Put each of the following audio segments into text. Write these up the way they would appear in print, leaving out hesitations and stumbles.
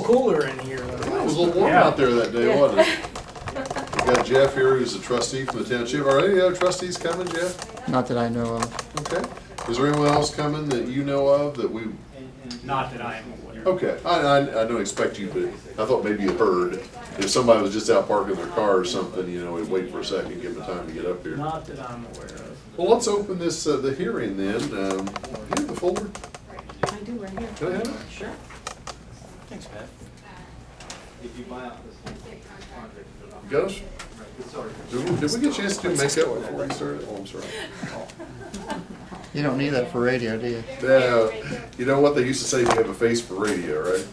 cooler in here though. It was a little warm out there that day, wasn't it? We got Jeff here, who's a trustee from the township. Are any other trustees coming, Jeff? Not that I know of. Okay. Is there anyone else coming that you know of that we? Not that I am aware. Okay, I don't expect you, but I thought maybe you heard. If somebody was just out parking their car or something, you know, we'd wait for a second, give them time to get up here. Not that I'm aware of. Well, let's open this, the hearing then. You have the folder? I do right here. Can I have it? Sure. Thanks, Pat. If you buy out this project. Got us? Did we get a chance to do makeup before we started? Oh, I'm sorry. You don't need that for radio, do you? Yeah, you know what they used to say, you have a face for radio, right?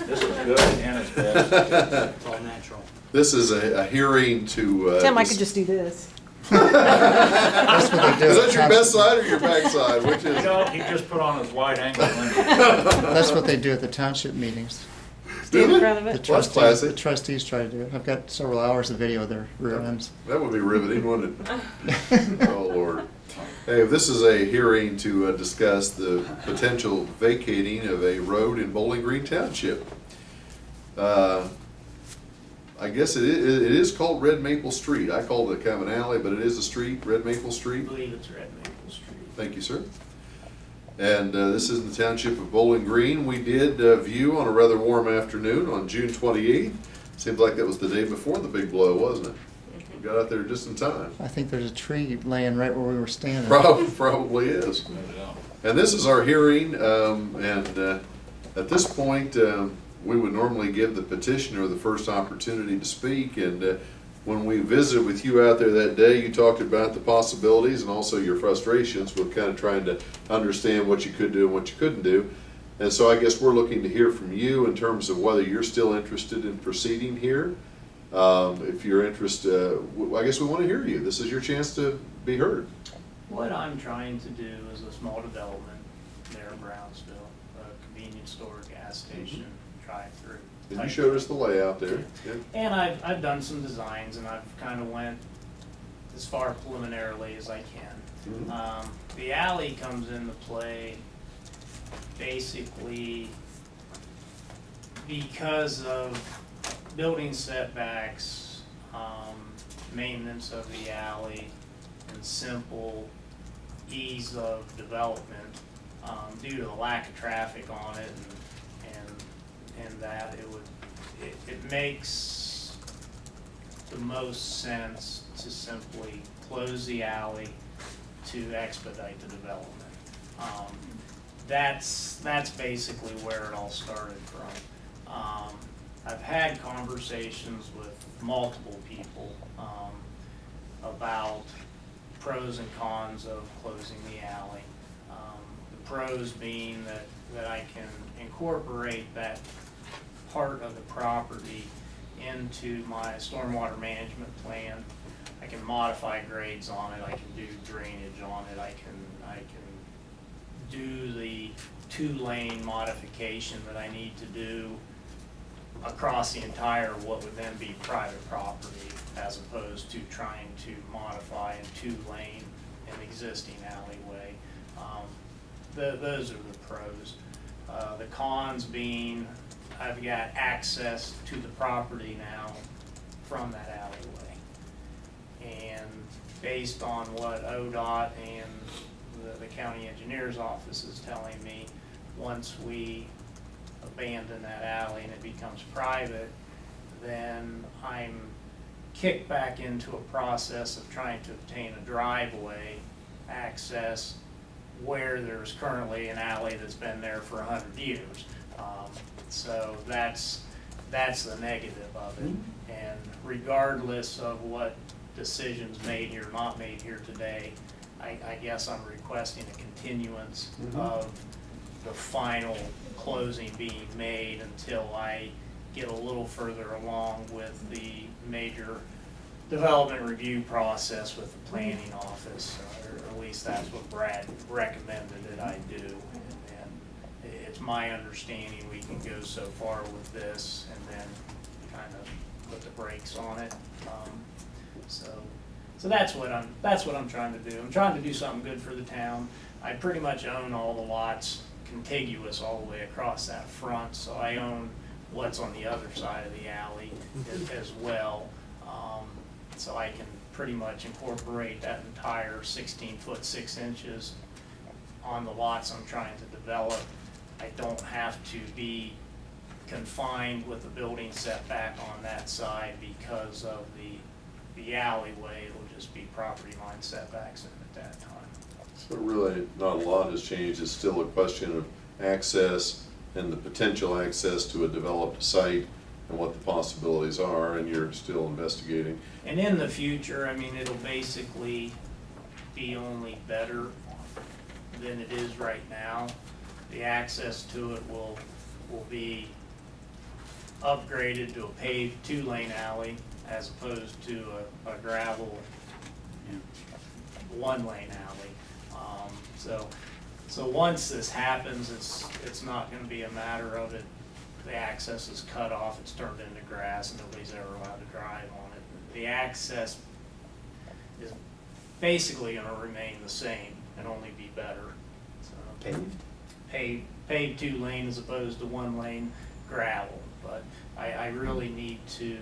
This is good and it's bad. It's all natural. This is a hearing to. Tim, I could just do this. That's what they do. Is that your best side or your back side? Which is? No, he just put on his wide angle lens. That's what they do at the township meetings. Stand in front of The it. Well, that's classic. the trustees try to do it. I've got several hours of video of their rear ends. That would be riveting, wouldn't it? Oh, Lord. Hey, this is a hearing to discuss the potential vacating of a road in Bowling Green Township. I guess it is called Red Maple Street. I called it kind of an alley, but it is a street, Red Maple I Street. believe it's Red Maple Street. Thank you, sir. And this is in the township of Bowling Green. We did view on a rather warm afternoon on June 28th. Seems like that was the day before the big blow, wasn't it? We got out there just in time. I think there's a tree laying right where we were standing. Probably is. And this is our hearing, at this point, we would normally give the petitioner the first opportunity to speak. And when we visited with you out there that day, you talked about the possibilities and also your frustrations with kind of trying to understand what you could do and what you couldn't do. And so I guess we're looking to hear from you in terms of whether you're still interested in proceeding here. If you're interested, I guess we want to hear you. This is your chance to be heard. What I'm trying to do is a small development there in Brownsville, a convenience store, gas station, drive-through. And you showed us the layout there. Yeah. And I've done some designs and I've kind of went as far preliminarily as I can. Mhm. The alley comes into play basically because of building setbacks, maintenance of the alley, and simple ease of development due to the lack of traffic on it, and that it makes the most sense to simply close the alley to expedite the development. That's basically where it all started from. I've had conversations with multiple people about pros and cons of closing the alley. The pros being that I can incorporate that part of the property into my stormwater management plan. I can modify grades on it, I can do drainage on it, I can do the 2-lane modification that I need to do across the entire what would then be private property, as opposed to trying to modify a 2-lane an existing alleyway. Those are the pros. The cons being I've got access to the property now from that alleyway. And based on what ODOT and the county engineer's office is telling me, once we abandon that alley and it becomes private, then I'm kicked back into a process of trying to obtain a driveway access where there's currently an alley that's been there for 100 years. So that's the negative of it. And regardless of what decisions made here, not made here today, I guess I'm requesting a continuance of the final closing being made until I get a little further along with the major development review process with the planning office, or at least that's what Brad recommended that I do. And it's my understanding we can go so far with this and then kind of put the brakes on it. So that's what I'm trying to do. I'm trying to do something good for the town. I pretty much own all the lots contiguous all the way across that front, so I own what's on the other side of the alley as well. So I can pretty much incorporate that entire 16 foot 6 inches on the lots I'm trying to develop. I don't have to be confined with the building setback on that side because of the alleyway. It'll just be property line setbacks at that time. So really, not a lot has changed. It's still a question of access and the potential access to a developed site and what the possibilities are, and you're still investigating. And in the future, I mean, it'll basically be only better than it is right now. The access to it will be upgraded to a paved 2-lane alley as opposed to a gravel 1-lane alley. So once this happens, it's not gonna be a matter of it, the access is cut off, it's turned into grass, and nobody's ever allowed to drive on it. The access is basically gonna remain the same and only be better. So, paved 2-lane as opposed to 1-lane gravel, but I really need to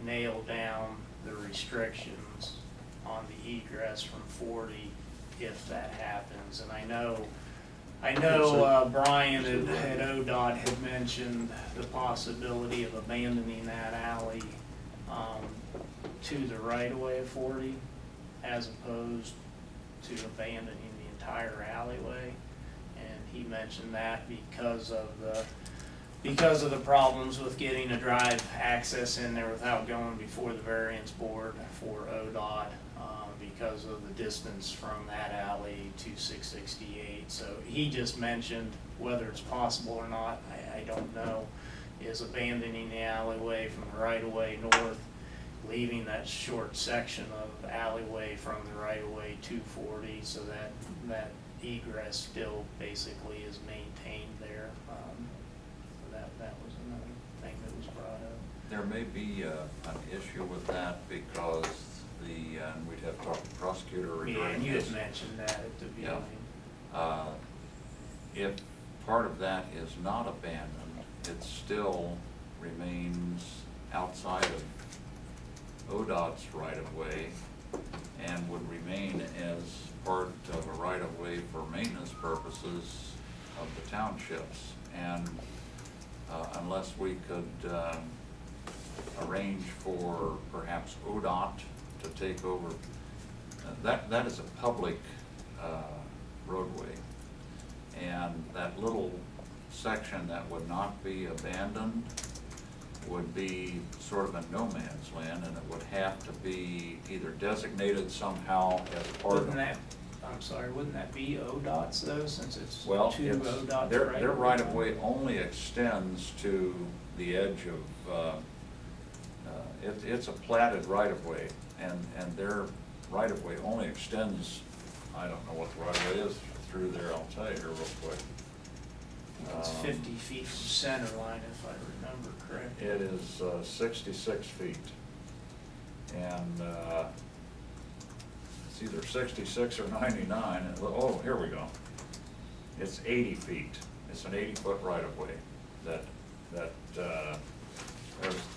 nail down the restrictions on the egress from 40 if that happens. And I know Brian at ODOT had mentioned the possibility of abandoning that alley to the right-of-way of 40 as opposed to abandoning the entire alleyway. And he mentioned that because of the problems with getting a drive access in there without going before the variance board for ODOT, because of the distance from that alley to 668. So he just mentioned, whether it's possible or not, I don't know, is abandoning the alleyway from the right-of-way north, leaving that short section of alleyway from the right-of-way to 40, so that egress still basically is maintained there. So that was another thing that was brought up. There may be an issue with that because and we'd have to talk to the prosecutor regarding Yeah, and you had this. mentioned that at the beginning. If part of that is not abandoned, it still remains outside of ODOT's right-of-way and would remain as part of a right-of-way for maintenance purposes of the townships. And unless we could arrange for perhaps ODOT to take over, that is a public roadway. And that little section that would not be abandoned would be sort of a no man's land, and it would have to be either designated somehow as part of. Wouldn't that be ODOT's though, since it's Well, to ODOT's their right-of-way only extends to the edge of, it's a platted right-of-way, and their right-of-way only extends, I don't know what the right-of-way is through there, I'll tell you here real quick. It's 50 feet from center line, if I remember correctly. It is 66 feet, and it's either 66 or 99, and, oh, here we go. It's 80 feet. It's an 80-foot right-of-way that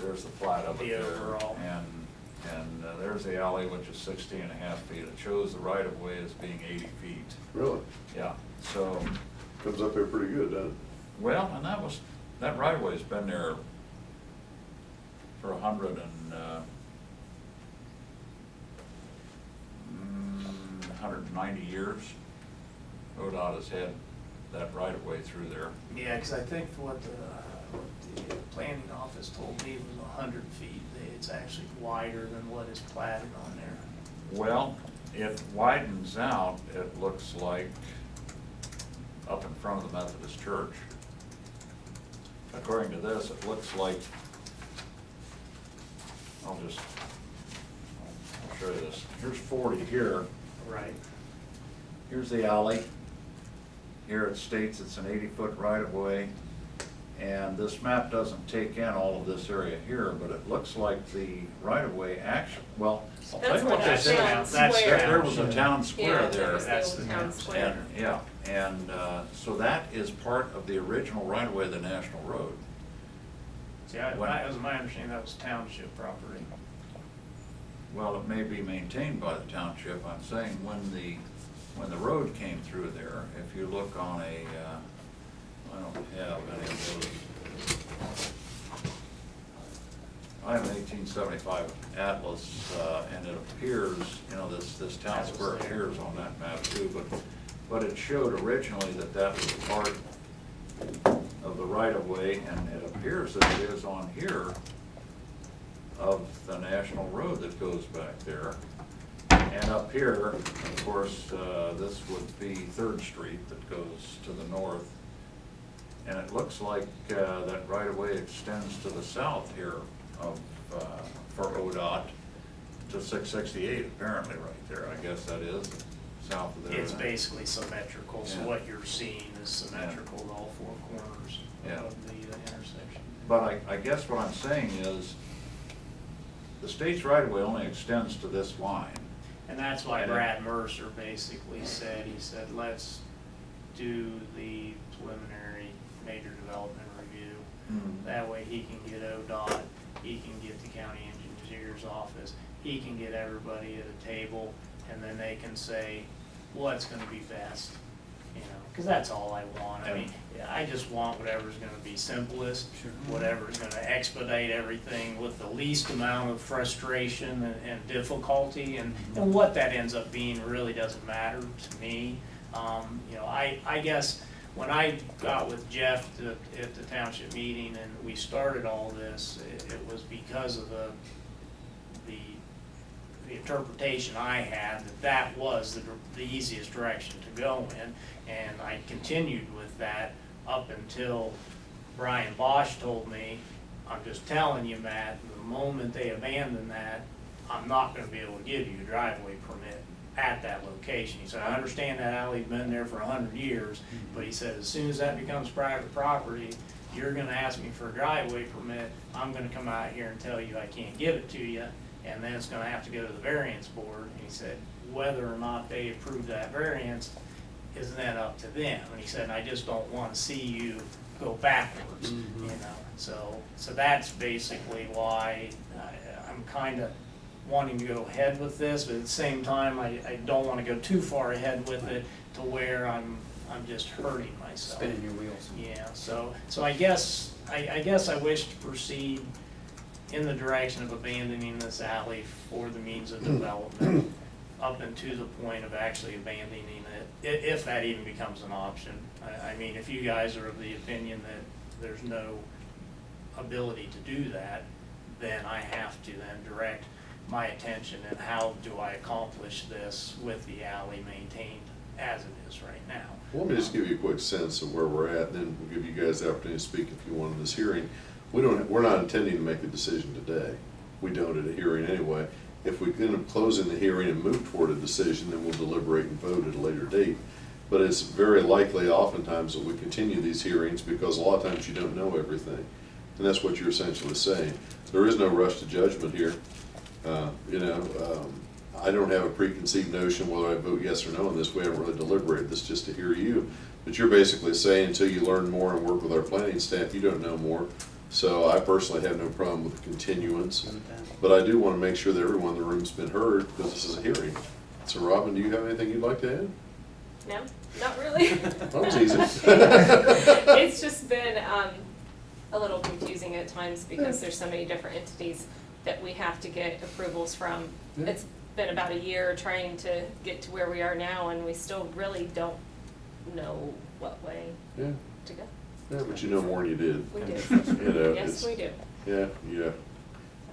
there's the plat of it The there. overall. And there's the alley, which is 60 and a half feet. It shows the right-of-way as being 80 feet. Really? Yeah, so, Comes up there pretty good, doesn't it? well, and that right-of-way's been there for 190 years. ODOT has had that right-of-way through there. Yeah, because I think what the planning office told me was 100 feet. It's actually wider than what is platted on there. Well, it widens out, it looks like, up in front of the Methodist Church. According to this, it looks like, I'll show you this. Here's 40 here. Right. Here's the alley. Here it states it's an 80-foot right-of-way. And this map doesn't take in all of this area here, but it looks like the right-of-way actually, well, I'll tell you what That's this is. town square. There was a town Yeah, square there there. was the That's old the town town square. And, yeah, and so that is part of the original right-of-way of the National Road. See, it was my understanding that was township property. Well, it may be maintained by the township. I'm saying when the road came through there, if you look on a, I don't have any of those. I have an 1875 atlas, and it appears, you know, this town square appears on that map too, but it showed originally that that was part of the right-of-way, and it appears that it is on here of the national road that goes back there. And up here, of course, this would be Third Street that goes to the north. And it looks like that right-of-way extends to the south here of, for ODOT to 668 apparently right there. I guess that is south of there. It's basically symmetrical, so Yeah. what you're seeing is symmetrical to all four corners Yeah. of the intersection. But I guess what I'm saying is, the state's right-of-way only extends to this line. And that's why And Brad Mercer basically said, he said, let's do the preliminary major development review. Mhm. That way he can get ODOT, he can get the county engineer's office, he can get everybody at a table, and then they can say what's gonna be best, you know, cause that's all I want. I mean, I just want whatever's gonna be simplest, whatever's gonna expedite everything with the least amount of frustration and difficulty, and what that ends up being really doesn't matter to me. You know, I guess when I got with Jeff at the township meeting and we started all this, it was because of the interpretation I had that was the easiest direction to go in, and I continued with that up until Brian Bosch told me, I'm just telling you, Matt, the moment they abandon that, I'm not gonna be able to give you a driveway permit at that location. He said, I understand that alley's been there for 100 years, but he said, as soon as that becomes private property, you're gonna ask me for a driveway permit, I'm gonna come out here and tell you I can't give it to you, and then it's gonna have to go to the variance board. And he said, whether or not they approve that variance is then up to them. And he said, I just don't wanna see you go backwards, you know? So that's basically why I'm kinda wanting to go ahead with this, but at the same time, I don't wanna go too far ahead with it to where I'm just hurting myself. Spinning your wheels. Yeah, so I guess I wish to proceed in the direction of abandoning this alley for the means of development, up and to the point of actually abandoning it, if that even becomes an option. I mean, if you guys are of the opinion that there's no ability to do that, then I have to then direct my attention and how do I accomplish this with the alley maintained as it is right now. Well, let me just give you a quick sense of where we're at, and then we'll give you guys the opportunity to speak if you want in this hearing. We're not intending to make a decision today. We don't at a hearing anyway. If we end up closing the hearing and move toward a decision, then we'll deliberate and vote at a later date. But it's very likely oftentimes that we continue these hearings because a lot of times you don't know everything. And that's what you're essentially saying. There is no rush to judgment here. I don't have a preconceived notion whether I vote yes or no on this. We haven't really deliberated this just to hear you. But you're basically saying until you learn more and work with our planning staff, you don't know more. So I personally have no problem with continuance. But I do want to make sure that everyone in the room's been heard because this is a hearing. So Robin, do you have anything you'd like to add? No, not really. That was easy. It's just been a little confusing at times because there's so many different entities that we have to get approvals from. Yeah. It's been about a year trying to get to where we are now, and we still really don't know what way Yeah, to go. yeah, but you know more than you did. We do. You know, Yes, it's- we do.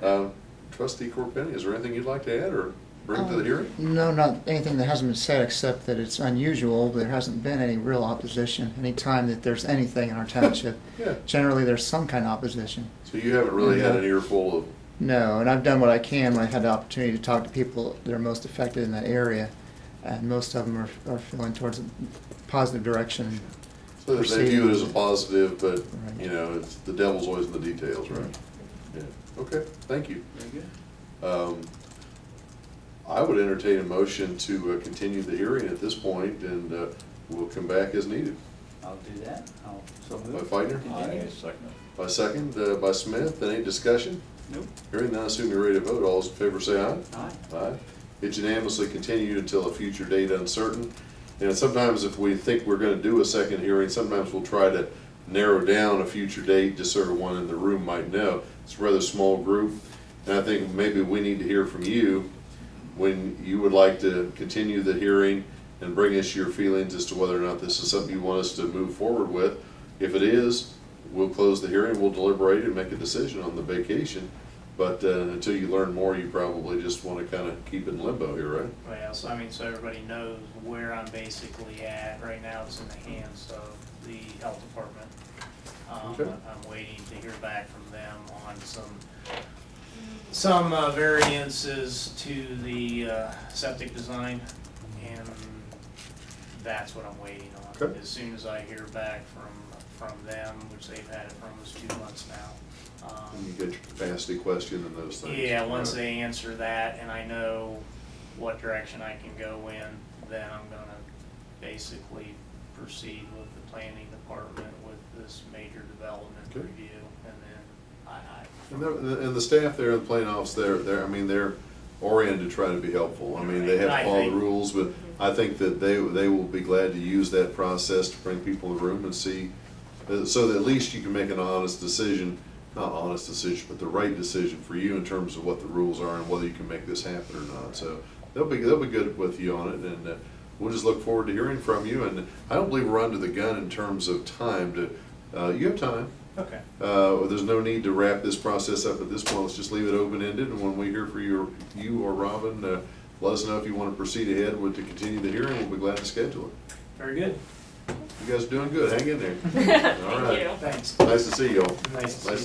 Yeah. Trustee Chorpenning, is there anything you'd like to add or bring to the hearing? No, not anything that hasn't been said, except that it's unusual. There hasn't been any real opposition. Anytime that there's anything in our township, Yeah. generally there's some kind of opposition. So you haven't really had an earful of, No, and I've done what I can when I had the opportunity to talk to people that are most affected in that area, and most of them are feeling towards a positive direction. so that they view it as a positive, but, Right. you know, it's, the devil's always in the details, right? Yeah, okay, thank you. Very good. I would entertain a motion to continue the hearing at this point, and we'll come back as needed. I'll do that. I'll so By move. Fightner? I Continue. second it. By second, by Smith. Any discussion? Nope. Hearing none, assume you're ready to vote. All those in favor say aye. Aye. Aye. It unanimously continued until a future date uncertain. And sometimes if we think we're gonna do a second hearing, sometimes we'll try to narrow down a future date, just so everyone in the room might know. It's a rather small group, and I think maybe we need to hear from you when you would like to continue the hearing and bring us your feelings as to whether or not this is something you want us to move forward with. If it is, we'll close the hearing, we'll deliberate and make a decision on the vacation. But until you learn more, you probably just want to kind of keep it in limbo here, right? Well, so I mean, so everybody knows where I'm basically at. Right now, it's in the hands of the health department. Okay. I'm waiting to hear back from them on some variances to the septic design, and that's what I'm waiting on. Okay. As soon as I hear back from them, which they've had it for almost 2 months now. And you get your capacity question and those things. Yeah, once Right. they answer that and I know what direction I can go in, then I'm gonna basically proceed with the planning department with this major development Okay. review, and then And the staff there in the planning office, I mean, they're oriented to try to be helpful. I mean, they have I to follow the think- rules, but I think that they will be glad to use that process to bring people in the room and see, so that at least you can make an honest decision, not honest decision, but the right decision for you in terms of what the rules are and whether you can make this happen or not. So they'll be good with you on it, and we'll just look forward to hearing from you. And I don't believe we're under the gun in terms of time to, you have time. okay. There's no need to wrap this process up at this point. Let's just leave it open-ended, and when we hear from you or Robin, let us know if you want to proceed ahead with to continue the hearing. We'll be glad to schedule it. Very good. You guys are doing good. Hang in there. All Thank right. you. Thanks. Nice to see y'all. Nice to see you.